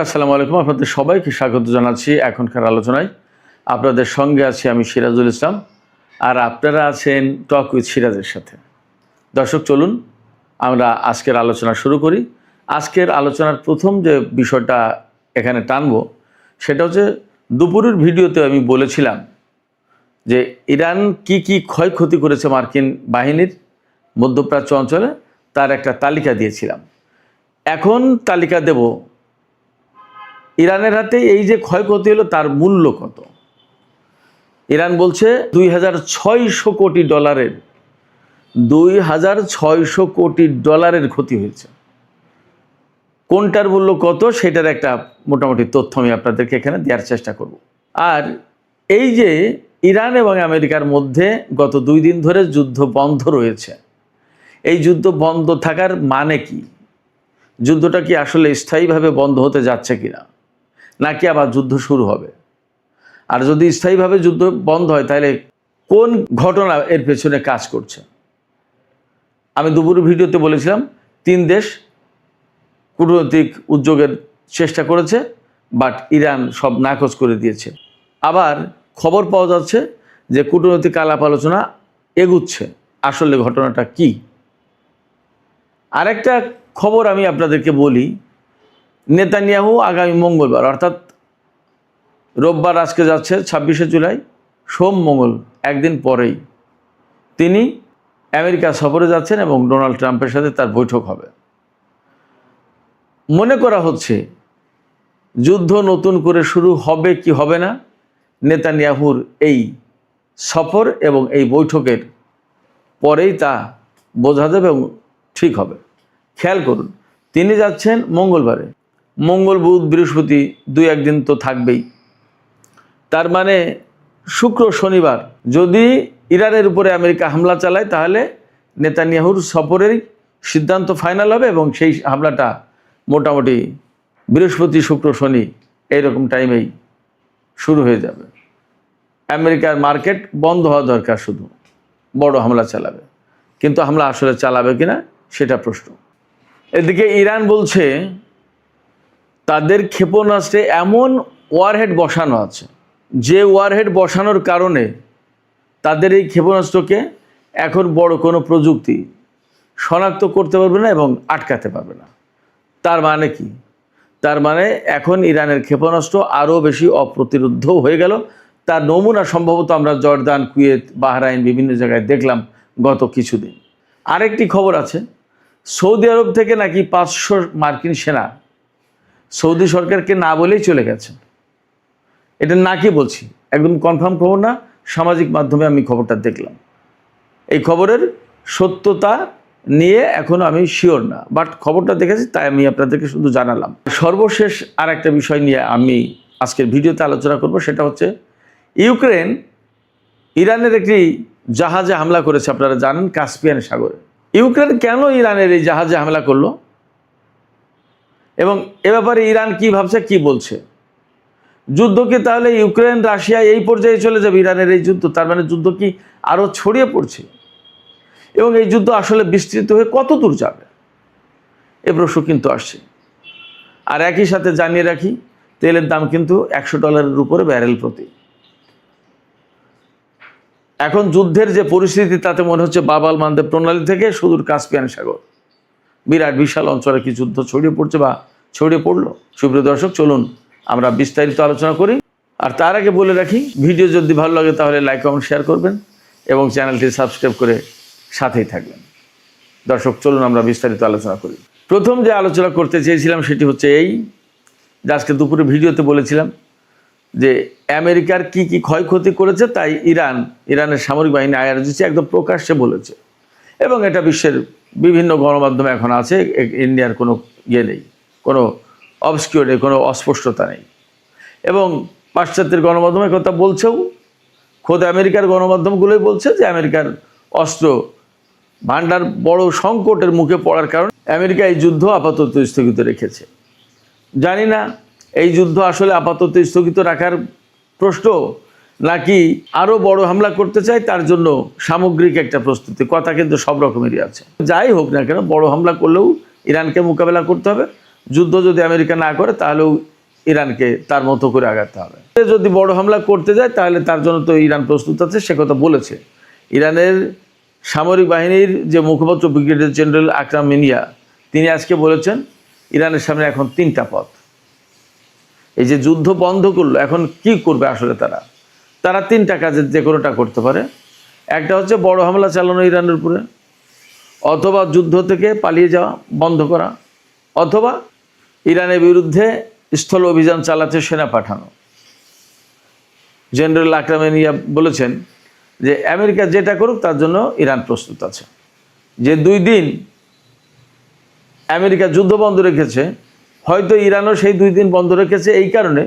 আসসালামু আলাইকুম, আপনাদের সবাইকে স্বাগত জানাচ্ছি এখনকার আলোচনায়। আপনাদের সঙ্গে আছি আমি সিরাজুল ইসলাম, আর আপনারা আছেন টক উইথ সিরাজের সাথে। দর্শক, চলুন আমরা আজকের আলোচনা শুরু করি। আজকের আলোচনার প্রথম যে বিষয়টা এখানে টানব সেটা হচ্ছে, দুপুরের ভিডিওতে আমি বলেছিলাম যে ইরান কি ক্ষয়ক্ষতি করেছে মার্কিন বাহিনীর মধ্যপ্রাচ্য অঞ্চলে, তার একটা তালিকা দিয়েছিলাম। এখন তালিকা দেব ইরানের হাতে এই যে ক্ষয়ক্ষতি হলো তার মূল্য কত। ইরান বলছে 2600 কোটি ডলারের 2600 কোটি ডলারের ক্ষতি হয়েছে। কোনটার মূল্য কত সেটার একটা মোটামুটি তথ্য আমি আপনাদেরকে এখানে দেওয়ার চেষ্টা করব। আর এই যে ইরান এবং আমেরিকার মধ্যে গত 2 দিন ধরে যুদ্ধ বন্ধ রয়েছে, এই যুদ্ধ বন্ধ থাকার মানে কি? যুদ্ধটা কি আসলে স্থায়ীভাবে বন্ধ হতে যাচ্ছে কিনা, নাকি আবার যুদ্ধ শুরু হবে? আর যদি স্থায়ীভাবে যুদ্ধ বন্ধ হয় তাহলে কোন ঘটনা এর পেছনে কাজ করছে? আমি দুপুরের ভিডিওতে বলেছিলাম 3 দেশ কূটনৈতিক উদ্যোগের চেষ্টা করেছে, বাট ইরান সব নাকচ করে দিয়েছে। আবার খবর পাওয়া যাচ্ছে যে কূটনৈতিক আলাপ আলোচনা এগুচ্ছে। আসলে ঘটনাটা কি? আরেকটা খবর আমি আপনাদেরকে বলি, নেতানিয়াহু আগামী মঙ্গলবার, অর্থাৎ রোববার আজকে যাচ্ছে 26শে জুলাই, সোম মঙ্গল একদিন পরেই তিনি আমেরিকা সফরে যাচ্ছেন এবং ডোনাল্ড ট্রাম্পের সাথে তার বৈঠক হবে। মনে করা হচ্ছে যুদ্ধ নতুন করে শুরু হবে কি হবে না, নেতানিয়াহুর এই সফর এবং এই বৈঠকের পরেই তা বোঝা যাবে এবং ঠিক হবে। খেয়াল করুন, তিনি যাচ্ছেন মঙ্গলবারে, মঙ্গল বুধ বৃহস্পতি 2-1 দিন তো থাকবেই। তার মানে শুক্র শনিবার যদি ইরানের উপরে আমেরিকা হামলা চালায় তাহলে নেতানিয়াহুর সফরেরই সিদ্ধান্ত ফাইনাল হবে এবং সেই হামলাটা মোটামুটি বৃহস্পতি শুক্র শনি এইরকম টাইমেই শুরু হয়ে যাবে। আমেরিকার মার্কেট বন্ধ হওয়া দরকার, শুধু বড় হামলা চালাবে, কিন্তু হামলা আসলে চালাবে কিনা সেটা প্রশ্ন। এদিকে ইরান বলছে তাদের ক্ষেপণাস্ত্রে এমন ওয়ারহেড বসানো আছে যে ওয়ারহেড বসানোর কারণে তাদের এই ক্ষেপণাস্ত্রকে এখন বড় কোনো প্রযুক্তি শনাক্ত করতে পারবে না এবং আটকাতে পারবে না। তার মানে কি? তার মানে এখন ইরানের ক্ষেপণাস্ত্র আরও বেশি অপ্রতিরোধ্য হয়ে গেল। তার নমুনা সম্ভবত আমরা জর্দান, কুয়েত, বাহরাইন বিভিন্ন জায়গায় দেখলাম গত কিছুদিন। আরেকটি খবর আছে, সৌদি আরব থেকে নাকি 500 মার্কিন সেনা সৌদি সরকারকে না বলেই চলে গেছে। এটা নাকি বলছি, একদম কনফার্ম খবর না, সামাজিক মাধ্যমে আমি খবরটা দেখলাম। এই খবরের সত্যতা নিয়ে এখনও আমি শিওর না, বাট খবরটা দেখেছি তাই আমি আপনাদেরকে শুধু জানালাম। সর্বশেষ আর একটা বিষয় নিয়ে আমি আজকের ভিডিওতে আলোচনা করব, সেটা হচ্ছে ইউক্রেন ইরানের একটি জাহাজে হামলা করেছে, আপনারা জানেন, কাস্পিয়ান সাগরে। ইউক্রেন কেন ইরানের এই জাহাজে হামলা করলো এবং এ ব্যাপারে ইরান কি ভাবছে, কি বলছে? যুদ্ধ কি তাহলে ইউক্রেন রাশিয়া এই পর্যায়ে চলে যাবে? ইরানের এই যুদ্ধ, তার মানে যুদ্ধ কি আরও ছড়িয়ে পড়ছে এবং এই যুদ্ধ আসলে বিস্তৃত হয়ে কত দূর যাবে, এ প্রশ্ন কিন্তু আসছে। আর একই সাথে জানিয়ে রাখি, তেলের দাম কিন্তু $100 উপরে ব্যারেল প্রতি। এখন যুদ্ধের যে পরিস্থিতি তাতে মনে হচ্ছে বাবাল মানদেব প্রণালী থেকে সুদূর কাস্পিয়ান সাগর, বিরাট বিশাল অঞ্চলে কি যুদ্ধ ছড়িয়ে পড়ছে বা ছড়িয়ে পড়লো। সুপ্রিয় দর্শক, চলুন আমরা বিস্তারিত আলোচনা করি। আর তার আগে বলে রাখি, ভিডিও যদি ভালো লাগে তাহলে লাইক কমেন্ট শেয়ার করবেন এবং চ্যানেলটি সাবস্ক্রাইব করে সাথেই থাকবেন। দর্শক, চলুন আমরা বিস্তারিত আলোচনা করি। প্রথম যে আলোচনা করতে চেয়েছিলাম সেটি হচ্ছে এই যে আজকে দুপুরে ভিডিওতে বলেছিলাম যে আমেরিকার কি ক্ষয়ক্ষতি করেছে, তাই ইরানের সামরিক বাহিনী IRGC একদম প্রকাশ্যে বলেছে এবং এটা বিশ্বের বিভিন্ন গণমাধ্যমে এখন আছে। ইন্ডিয়ার কোনো নেই, কোনো অবস্কিউর নেই, কোনো অস্পষ্টতা নেই এবং পাশ্চাত্যের গণমাধ্যমের কথা বলছেও। খোদ আমেরিকার গণমাধ্যমগুলোই বলছে যে আমেরিকার অস্ত্র ভান্ডার বড় সংকটের মুখে পড়ার কারণে আমেরিকা এই যুদ্ধ আপাতত স্থগিত রেখেছে। জানি না এই যুদ্ধ আসলে আপাতত স্থগিত রাখার প্রশ্ন, নাকি আরও বড় হামলা করতে চায় তার জন্য সামগ্রিক একটা প্রস্তুতি। কথা কিন্তু সব রকমেরই আছে। যাই হোক না কেন, বড় হামলা করলেও ইরানকে মোকাবেলা করতে হবে, যুদ্ধ যদি আমেরিকা না করে তাহলেও ইরানকে তার মতো করে আগাতে হবে। যদি বড় হামলা করতে যায় তাহলে তার জন্য তো ইরান প্রস্তুত আছে, সে কথা বলেছে। ইরানের সামরিক বাহিনীর যে মুখপাত্র ব্রিগেডিয়ার জেনারেল আকরাম মিনিয়া, তিনি আজকে বলেছেন ইরানের সামনে এখন 3টা পথ। এই যে যুদ্ধ বন্ধ করলো, এখন কি করবে আসলে তারা 3টা কাজের যে কোনোটা করতে পারে। একটা হচ্ছে বড় হামলা চালানো ইরানের উপরে, অথবা যুদ্ধ থেকে পালিয়ে যাওয়া বন্ধ করা, অথবা ইরানের বিরুদ্ধে স্থল অভিযান চালাতে সেনা পাঠানো। জেনারেল আকরাম মিনিয়া বলেছেন যে আমেরিকা যেটা করুক তার জন্য ইরান প্রস্তুত আছে। যে 2 দিন আমেরিকা যুদ্ধ বন্ধ রেখেছে, হয়তো ইরানও সেই 2 দিন বন্ধ রেখেছে এই কারণে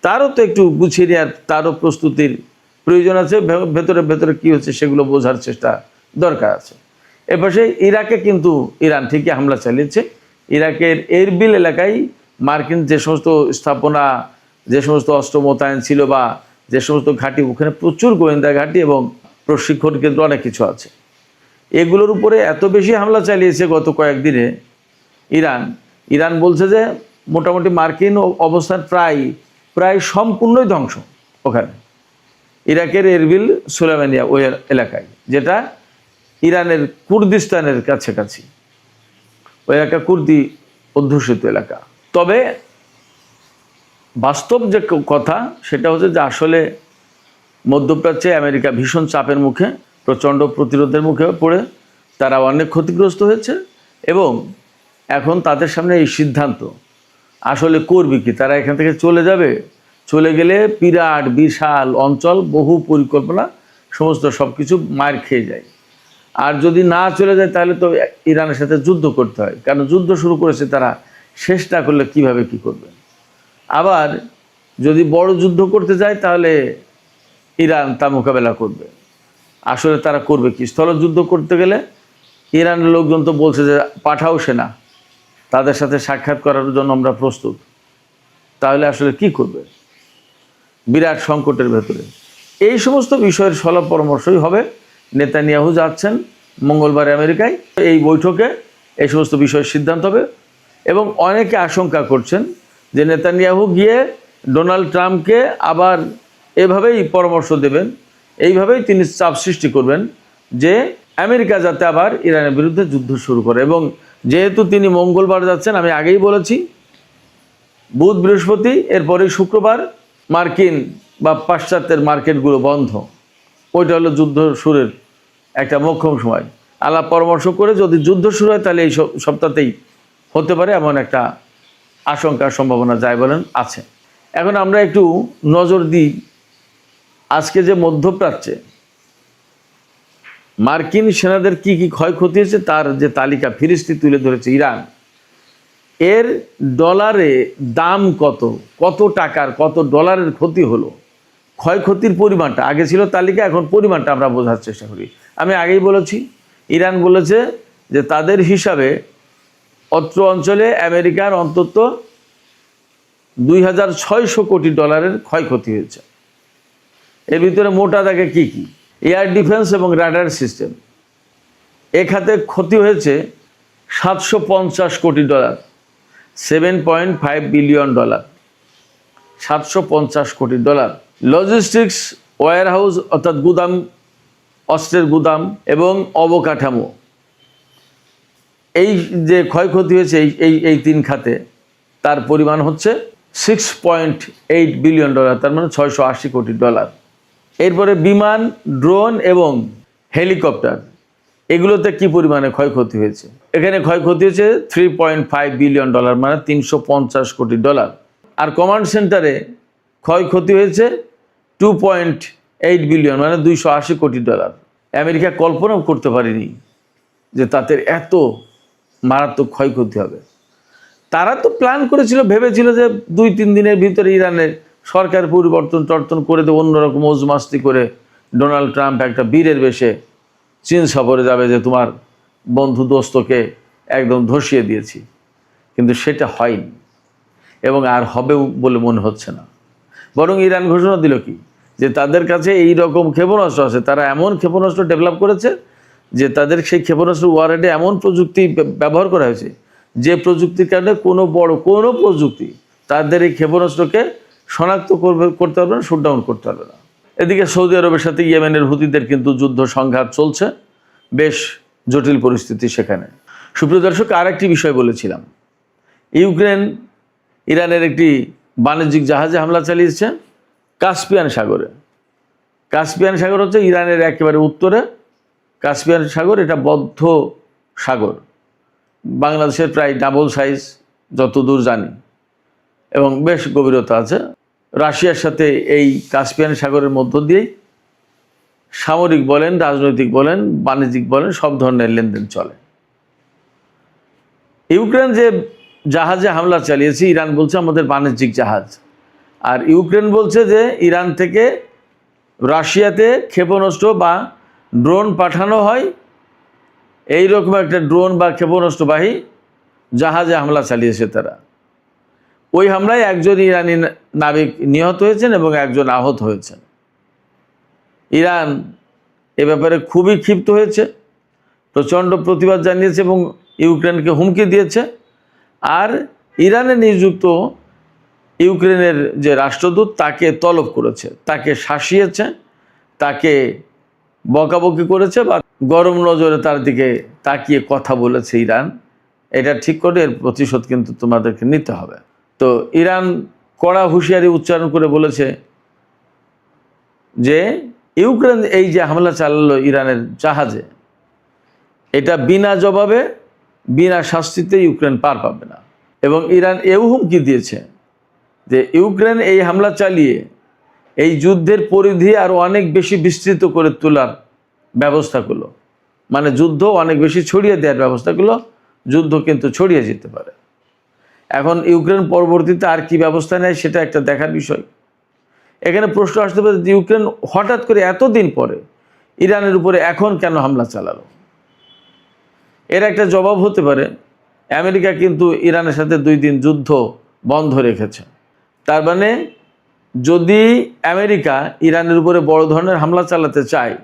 তারও তো একটু গুছিয়ে নেওয়ার, তারও প্রস্তুতির প্রয়োজন আছে। ভেতরে ভেতরে কী হচ্ছে সেগুলো বোঝার চেষ্টা দরকার আছে। এপাশে ইরাকে কিন্তু ইরান ঠিকই হামলা চালিয়েছে। ইরাকের এরবিল এলাকায় মার্কিন যে সমস্ত স্থাপনা, যে সমস্ত অস্ত্র মোতায়েন ছিল বা যে সমস্ত ঘাঁটি, ওখানে প্রচুর গোয়েন্দা ঘাঁটি এবং প্রশিক্ষণ কেন্দ্র অনেক কিছু আছে। এগুলোর উপরে এত বেশি হামলা চালিয়েছে গত কয়েকদিনে ইরান বলছে যে মোটামুটি মার্কিন অবস্থান প্রায় সম্পূর্ণই ধ্বংস ওখানে ইরাকের এরবিল সুলাইমানিয়া ওই এলাকায়, যেটা ইরানের কুর্দিস্তানের কাছাকাছি। ওই এলাকা কুর্দি অধ্যুষিত এলাকা। তবে বাস্তব যে কথা সেটা হচ্ছে যে আসলে মধ্যপ্রাচ্যে আমেরিকা ভীষণ চাপের মুখে, প্রচণ্ড প্রতিরোধের মুখে পড়ে তারা অনেক ক্ষতিগ্রস্ত হয়েছে এবং এখন তাদের সামনে এই সিদ্ধান্ত আসলে করবে কি। তারা এখান থেকে চলে যাবে, চলে গেলে বিরাট বিশাল অঞ্চল, বহু পরিকল্পনা, সমস্ত সব কিছু মার খেয়ে যায়। আর যদি না চলে যায় তাহলে তো ইরানের সাথে যুদ্ধ করতে হয়, কারণ যুদ্ধ শুরু করেছে তারা, শেষ না করলে কিভাবে কি করবে। আবার যদি বড় যুদ্ধ করতে যায় তাহলে ইরান তা মোকাবেলা করবে। আসলে তারা করবে কি? স্থলযুদ্ধ করতে গেলে ইরানের লোকজন তো বলছে যে পাঠাও সেনা, তাদের সাথে সাক্ষাৎ করার জন্য আমরা প্রস্তুত। তাহলে আসলে কি করবে? বিরাট সংকটের ভেতরে এই সমস্ত বিষয়ের সলাপ পরামর্শই হবে। নেতানিয়াহু যাচ্ছেন মঙ্গলবার আমেরিকায়, এই বৈঠকে এই সমস্ত বিষয়ের সিদ্ধান্ত হবে এবং অনেকে আশঙ্কা করছেন যে নেতানিয়াহু গিয়ে ডোনাল্ড ট্রাম্পকে আবার এভাবেই পরামর্শ দেবেন, এইভাবেই তিনি চাপ সৃষ্টি করবেন যে আমেরিকা যাতে আবার ইরানের বিরুদ্ধে যুদ্ধ শুরু করে। এবং যেহেতু তিনি মঙ্গলবার যাচ্ছেন, আমি আগেই বলেছি, বুধ বৃহস্পতি এরপরেই শুক্রবার মার্কিন বা পাশ্চাত্যের মার্কেটগুলো বন্ধ। ওইটা হলো যুদ্ধ শুরুর একটা মোক্ষম সময়। আলাপ পরামর্শ করে যদি যুদ্ধ শুরু হয় তাহলে এই সপ্তাহতেই হতে পারে, এমন একটা আশঙ্কার সম্ভাবনা যায় বলেন আছে। এখন আমরা একটু নজর দিই আজকে যে মধ্যপ্রাচ্যে মার্কিন সেনাদের কি কি ক্ষয়ক্ষতি হয়েছে তার যে তালিকা ফিরিস্তি তুলে ধরেছে ইরান। এর ডলারে দাম কত টাকার, কত ডলারের ক্ষতি হলো, ক্ষয়ক্ষতির পরিমাণটা আগে ছিল তালিকা, এখন পরিমাণটা আমরা বোঝার চেষ্টা করি। আমি আগেই বলেছি, ইরান বলেছে যে তাদের হিসাবে অত্র অঞ্চলে আমেরিকার অন্তত 2600 কোটি ডলারের ক্ষয়ক্ষতি হয়েছে। এর ভিতরে মোটা দাগে কি কি? এয়ার ডিফেন্স এবং রাডার সিস্টেম, এ খাতে ক্ষতি হয়েছে 750 কোটি ডলার, 7.5 বিলিয়ন ডলার, 750 কোটি ডলার। লজিস্টিক্স, ওয়্যার হাউস অর্থাৎ গুদাম, অস্ত্রের গুদাম এবং অবকাঠামো, এই যে ক্ষয়ক্ষতি হয়েছে এই 3 খাতে, তার পরিমাণ হচ্ছে 6.8 বিলিয়ন ডলার, তার মানে 680 কোটি ডলার। এরপরে বিমান, ড্রোন এবং হেলিকপ্টার, এগুলোতে কি পরিমাণে ক্ষয়ক্ষতি হয়েছে? এখানে ক্ষয়ক্ষতি হয়েছে 3.5 বিলিয়ন ডলার, মানে 350 কোটি ডলার। আর কমান্ড সেন্টারে ক্ষয়ক্ষতি হয়েছে 2.8 বিলিয়ন, মানে 280 কোটি ডলার। আমেরিকা কল্পনাও করতে পারেনি যে তাদের এত মারাত্মক ক্ষয়ক্ষতি হবে। তারা তো প্ল্যান করেছিল, ভেবেছিল যে 2-3 দিনের ভিতরে ইরানের সরকার পরিবর্তন করে দেবে, অন্যরকম মৌজমাস্তি করে ডোনাল্ড ট্রাম্প একটা বীরের বেশে চীন সফরে যাবে যে তোমার বন্ধু দোস্তকে একদম ধসিয়ে দিয়েছি। কিন্তু সেটা হয়নি এবং আর হবেও বলে মনে হচ্ছে না। বরং ইরান ঘোষণা দিল কি, যে তাদের কাছে এই রকম ক্ষেপণাস্ত্র আছে, তারা এমন ক্ষেপণাস্ত্র ডেভেলপ করেছে যে তাদের সেই ক্ষেপণাস্ত্র ওয়ারেডে এমন প্রযুক্তি ব্যবহার করা হয়েছে যে প্রযুক্তির কারণে কোনো প্রযুক্তি তাদের এই ক্ষেপণাস্ত্রকে শনাক্ত করতে পারবে না, শুটডাউন করতে পারবে না। এদিকে সৌদি আরবের সাথে ইয়েমেনের হুতিদের কিন্তু যুদ্ধ সংঘাত চলছে, বেশ জটিল পরিস্থিতি সেখানে। সুপ্রিয় দর্শক, আরেকটি বিষয় বলেছিলাম, ইউক্রেন ইরানের একটি বাণিজ্যিক জাহাজে হামলা চালিয়েছে কাস্পিয়ান সাগরে। কাস্পিয়ান সাগর হচ্ছে ইরানের একেবারে উত্তরে। কাস্পিয়ান সাগর এটা বদ্ধ সাগর, বাংলাদেশের প্রায় ডাবল সাইজ যতদূর জানি, এবং বেশ গভীরতা আছে। রাশিয়ার সাথে এই কাস্পিয়ান সাগরের মধ্য দিয়েই সামরিক বলেন, রাজনৈতিক বলেন, বাণিজ্যিক বলেন, সব ধরনের লেনদেন চলে। ইউক্রেন যে জাহাজে হামলা চালিয়েছে, ইরান বলছে আমাদের বাণিজ্যিক জাহাজ, আর ইউক্রেন বলছে যে ইরান থেকে রাশিয়াতে ক্ষেপণাস্ত্র বা ড্রোন পাঠানো হয়, এই রকম একটা ড্রোন বা ক্ষেপণাস্ত্রবাহী জাহাজে হামলা চালিয়েছে তারা। ওই হামলায় একজন ইরানি নাবিক নিহত হয়েছেন এবং একজন আহত হয়েছেন। ইরান এ ব্যাপারে খুবই ক্ষিপ্ত হয়েছে, প্রচণ্ড প্রতিবাদ জানিয়েছে এবং ইউক্রেনকে হুমকি দিয়েছে। আর ইরানে নিযুক্ত ইউক্রেনের যে রাষ্ট্রদূত তাকে তলব করেছে, তাকে শাসিয়েছে, তাকে বকাবকি করেছে বা গরম নজরে তার দিকে তাকিয়ে কথা বলেছে ইরান। এটা ঠিক করে এর প্রতিশোধ কিন্তু তোমাদেরকে নিতে হবে। তো ইরান কড়া হুঁশিয়ারি উচ্চারণ করে বলেছে যে ইউক্রেন এই যে হামলা চালালো ইরানের জাহাজে, এটা বিনা জবাবে, বিনা শাস্তিতে ইউক্রেন পার পাবে না। এবং ইরান এও হুমকি দিয়েছে যে ইউক্রেন এই হামলা চালিয়ে এই যুদ্ধের পরিধি আরও অনেক বেশি বিস্তৃত করে তোলার ব্যবস্থা করলো, মানে যুদ্ধ অনেক বেশি ছড়িয়ে দেওয়ার ব্যবস্থা করলো। যুদ্ধ কিন্তু ছড়িয়ে যেতে পারে। এখন ইউক্রেন পরবর্তীতে আর কি ব্যবস্থা নেয় সেটা একটা দেখার বিষয়। এখানে প্রশ্ন আসতে পারে যে ইউক্রেন হঠাৎ করে এতদিন পরে ইরানের উপরে এখন কেন হামলা চালালো? এর একটা জবাব হতে পারে, আমেরিকা কিন্তু ইরানের সাথে 2 দিন যুদ্ধ বন্ধ রেখেছে। তার মানে যদি আমেরিকা ইরানের উপরে বড় ধরনের হামলা চালাতে চায়,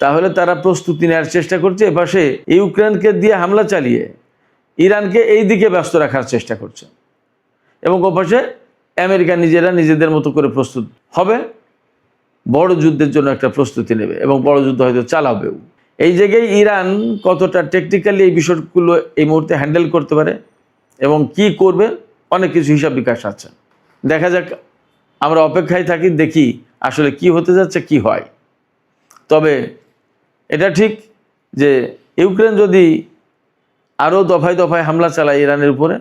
তাহলে তারা প্রস্তুতি নেওয়ার চেষ্টা করছে। এপাশে ইউক্রেনকে দিয়ে হামলা চালিয়ে ইরানকে এই দিকে ব্যস্ত রাখার চেষ্টা করছে, এবং ওপাশে আমেরিকা নিজেদের মতো করে প্রস্তুত হবে, বড় যুদ্ধের জন্য একটা প্রস্তুতি নেবে এবং বড় যুদ্ধ হয়তো চালাবেও। এই জায়গায় ইরান কতটা টেকনিক্যালি এই বিষয়গুলো এই মুহূর্তে হ্যান্ডেল করতে পারে এবং কি করবে, অনেক কিছু হিসাব বিকাশ আছে। দেখা যাক, আমরা অপেক্ষায় থাকি, দেখি আসলে কি হতে যাচ্ছে, কি হয়। তবে এটা ঠিক যে ইউক্রেন যদি আরও দফায় দফায় হামলা চালায় ইরানের উপরে,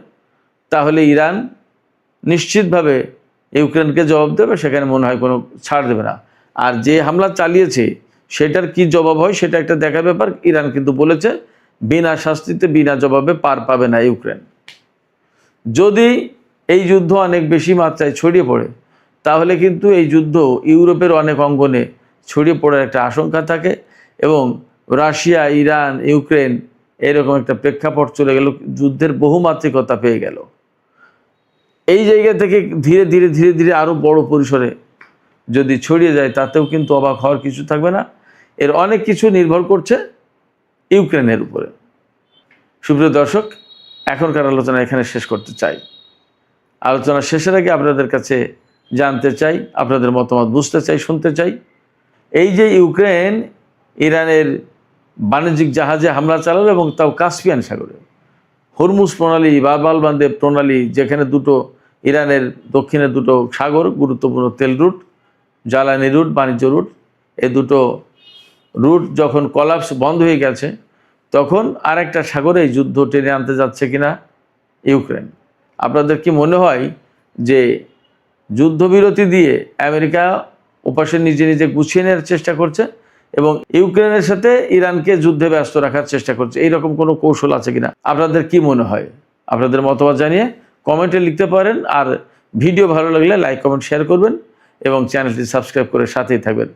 তাহলে ইরান নিশ্চিতভাবে ইউক্রেনকে জবাব দেবে, সেখানে মনে হয় কোনো ছাড় দেবে না। আর যে হামলা চালিয়েছে সেটার কি জবাব হয় সেটা একটা দেখার ব্যাপার। ইরান কিন্তু বলেছে বিনা শাস্তিতে, বিনা জবাবে পার পাবে না ইউক্রেন। যদি এই যুদ্ধ অনেক বেশি মাত্রায় ছড়িয়ে পড়ে, তাহলে কিন্তু এই যুদ্ধ ইউরোপের অনেক অঙ্গনে ছড়িয়ে পড়ার একটা আশঙ্কা থাকে এবং রাশিয়া, ইরান, ইউক্রেন এরকম একটা প্রেক্ষাপট চলে গেল, যুদ্ধের বহুমাত্রিকতা পেয়ে গেল। এই জায়গা থেকে ধীরে ধীরে ধীরে ধীরে আরও বড় পরিসরে যদি ছড়িয়ে যায়, তাতেও কিন্তু অবাক হওয়ার কিছু থাকবে না। এর অনেক কিছু নির্ভর করছে ইউক্রেনের উপরে। সুপ্রিয় দর্শক, এখনকার আলোচনা এখানে শেষ করতে চাই। আলোচনা শেষের আগে আপনাদের কাছে জানতে চাই, আপনাদের মতামত বুঝতে চাই, শুনতে চাই। এই যে ইউক্রেন ইরানের বাণিজ্যিক জাহাজে হামলা চালালো এবং তাও কাস্পিয়ান সাগরে, হরমুজ প্রণালী, বাব-আল মানদেব প্রণালী, যেখানে দুটো ইরানের দক্ষিণে দুটো সাগর, গুরুত্বপূর্ণ তেল রুট, জ্বালানি রুট, বাণিজ্য রুট, এই দুটো রুট যখন কলাপস বন্ধ হয়ে গেছে, তখন আরেকটা সাগরে এই যুদ্ধ টেনে আনতে যাচ্ছে কিনা ইউক্রেন। আপনাদের কি মনে হয় যে যুদ্ধবিরতি দিয়ে আমেরিকা ওপাশে নিজে নিজে গুছিয়ে নেওয়ার চেষ্টা করছে এবং ইউক্রেনের সাথে ইরানকে যুদ্ধে ব্যস্ত রাখার চেষ্টা করছে? এইরকম কোনো কৌশল আছে কিনা আপনাদের কি মনে হয়? আপনাদের মতামত জানিয়ে কমেন্টে লিখতে পারেন। আর ভিডিও ভালো লাগলে লাইক, কমেন্ট, শেয়ার করবেন এবং চ্যানেলটি সাবস্ক্রাইব করে সাথেই থাকবেন।